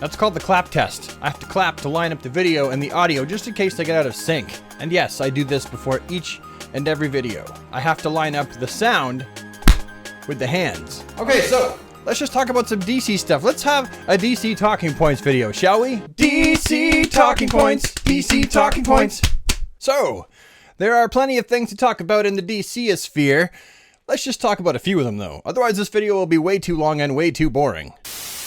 That's called the clap test. I have to clap to line up the video and the audio just in case they get out of sync. And yes, I do this before each and every video. I have to line up the sound with the hands. Okay, so let's just talk about some DC stuff. Let's have a DC talking points video, shall we? DC talking points, DC talking points. So, there are plenty of things to talk about in the DC-sphere. Let's just talk about a few of them though. Otherwise this video will be way too long and way too boring.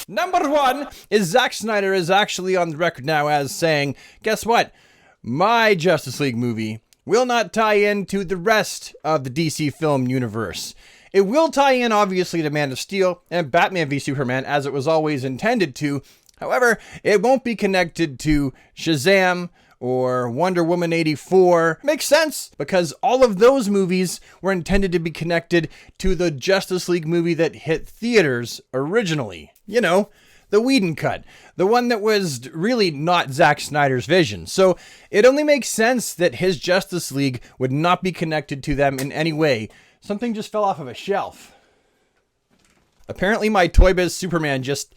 Number one is Zack Snyder is actually on the record now as saying, guess what? My Justice League movie will not tie into the rest of the DC film universe. It will tie in obviously to Man of Steel and Batman v Superman as it was always intended to. However, it won't be connected to Shazam or Wonder Woman 84. Makes sense, because all of those movies were intended to be connected to the Justice League movie that hit theaters originally. You know, the Whedon cut. The one that was really not Zack Snyder's vision. So it only makes sense that his Justice League would not be connected to them in any way. Something just fell off of a shelf. Apparently my Toy Biz Superman just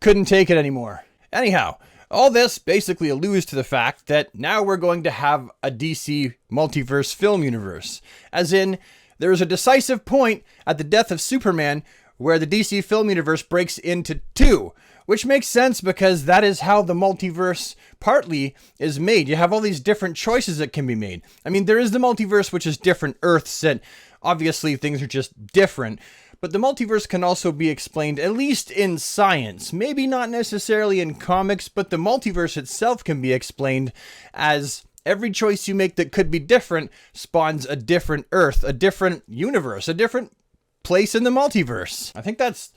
couldn't take it anymore. Anyhow, all this basically alludes to the fact that now we're going to have a DC multiverse film universe. As in, there is a decisive point at the death of Superman where the DC film universe breaks into two, which makes sense because that is how the multiverse partly is made. You have all these different choices that can be made. I mean, there is the multiverse, which is different Earths, and obviously things are just different. But the multiverse can also be explained, at least in science. Maybe not necessarily in comics, but the multiverse itself can be explained as every choice you make that could be different spawns a different Earth, a different universe, a different place in the multiverse. I think that's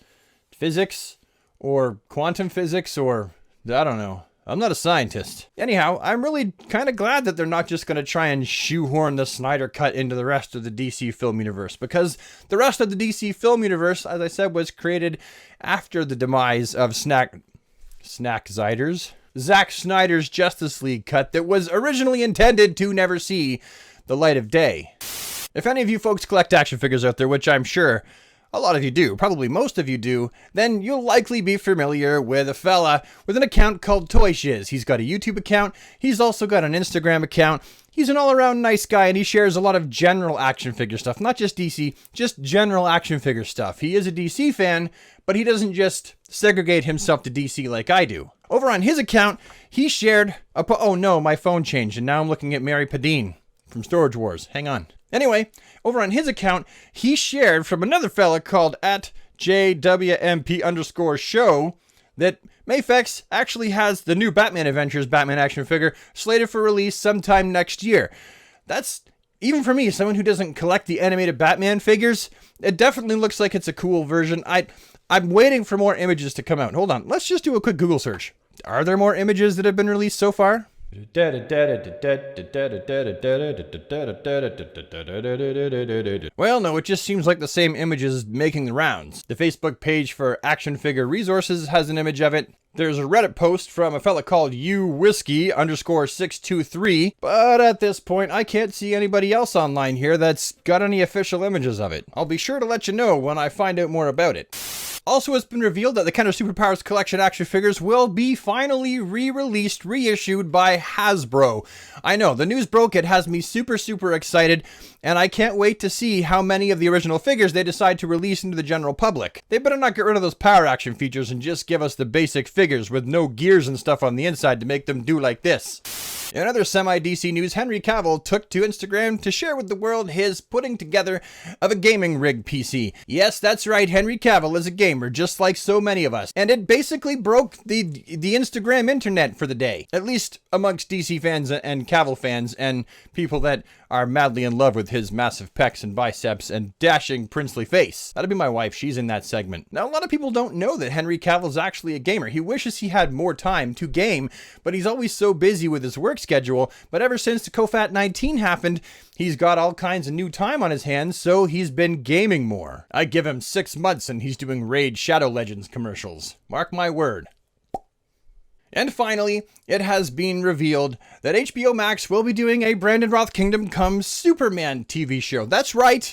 physics or quantum physics or I don't know. I'm not a scientist. Anyhow, I'm really kind of glad that they're not just going to try and shoehorn the Snyder cut into the rest of the DC film universe, because the rest of the DC film universe, as I said, was created after the demise of Zack Snyder's Justice League cut that was originally intended to never see the light of day. If any of you folks collect action figures out there, which I'm sure a lot of you do, probably most of you do, then you'll likely be familiar with a fella with an account called Toy Shiz. He's got a YouTube account. He's also got an Instagram account. He's an all-around nice guy, and he shares a lot of general action figure stuff. Not just DC, just general action figure stuff. He is a DC fan, but he doesn't just segregate himself to DC like I do. Over on his account, he shared oh no, my phone changed, and now I'm looking at Mary Padine from Storage Wars. Hang on. Anyway, over on his account, he shared from another fella called @JWMP_show that Mafex actually has the new Batman Adventures Batman action figure slated for release sometime next year. That's, even for me, someone who doesn't collect the animated Batman figures, it definitely looks like it's a cool version. I'm waiting for more images to come out. Hold on, let's just do a quick Google search. Are there more images that have been released so far? Well, no, it just seems like the same images making the rounds. The Facebook page for Action Figure Resources has an image of it. There's a Reddit post from a fella called uwhiskey_623, but at this point, I can't see anybody else online here that's got any official images of it. I'll be sure to let you know when I find out more about it. Also, it's been revealed that the Kenner Superpowers collection action figures will be finally re-released, reissued by Hasbro. I know, the news broke, it has me super excited, and I can't wait to see how many of the original figures they decide to release into the general public. They better not get rid of those power action features and just give us the basic figures with no gears and stuff on the inside to make them do like this. In other semi-DC news, Henry Cavill took to Instagram to share with the world his putting together of a gaming rig PC. Yes, that's right, Henry Cavill is a gamer, just like so many of us. And it basically broke the Instagram internet for the day. At least amongst DC fans and Cavill fans and people that are madly in love with his massive pecs and biceps and dashing princely face. That'll be my wife, she's in that segment. Now, a lot of people don't know that Henry Cavill's actually a gamer. He wishes he had more time to game, but he's always so busy with his work schedule. But ever since the COFAT-19 happened, he's got all kinds of new time on his hands, so he's been gaming more. I give him 6 months and he's doing Raid Shadow Legends commercials. Mark my word. And finally, it has been revealed that HBO Max will be doing a Brandon Roth Kingdom Come Superman TV show. That's right,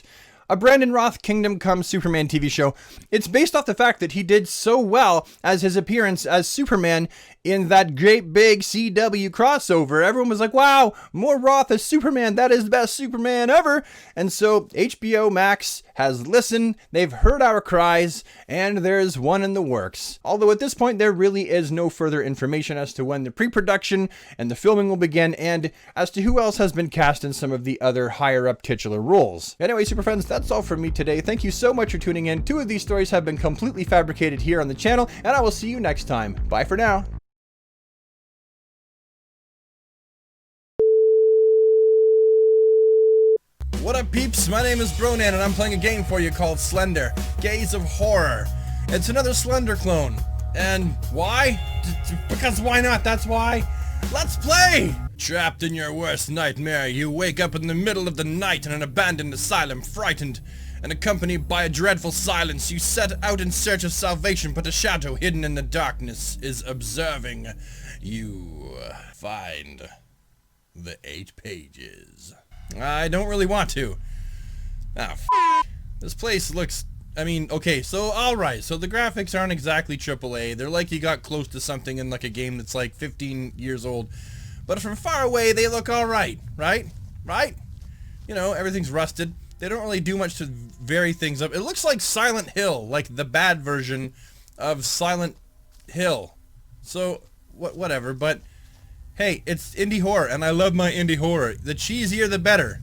a Brandon Roth Kingdom Come Superman TV show. It's based off the fact that he did so well as his appearance as Superman in that great big CW crossover. Everyone was like, wow, more Roth as Superman. That is the best Superman ever. And so HBO Max has listened. They've heard our cries, and there's one in the works. Although at this point, there really is no further information as to when the pre-production and the filming will begin, and as to who else has been cast in some of the other higher up titular roles. Anyway, super friends, that's all from me today. Thank you so much for tuning in. 2 of these stories have been completely fabricated here on the channel, and I will see you next time. Bye for now. What up, peeps? My name is Bronan, and I'm playing a game for you called Slender, Gaze of Horror. It's another Slender clone. And why? Because why not? That's why. Let's play! Trapped in your worst nightmare, you wake up in the middle of the night in an abandoned asylum, frightened, and accompanied by a dreadful silence. You set out in search of salvation, but a shadow hidden in the darkness is observing. You find the 8 pages. I don't really want to. This place looks... I mean, okay, so alright, so the graphics aren't exactly AAA. They're like you got close to something in like a game that's like 15 years old. But from far away, they look alright, right? Right? You know, everything's rusted. They don't really do much to vary things up. It looks like Silent Hill, like the bad version of Silent Hill. So, whatever, but... Hey, it's indie horror, and I love my indie horror. The cheesier, the better.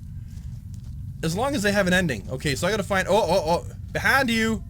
As long as they have an ending. Okay, so I gotta find... Oh, behind you!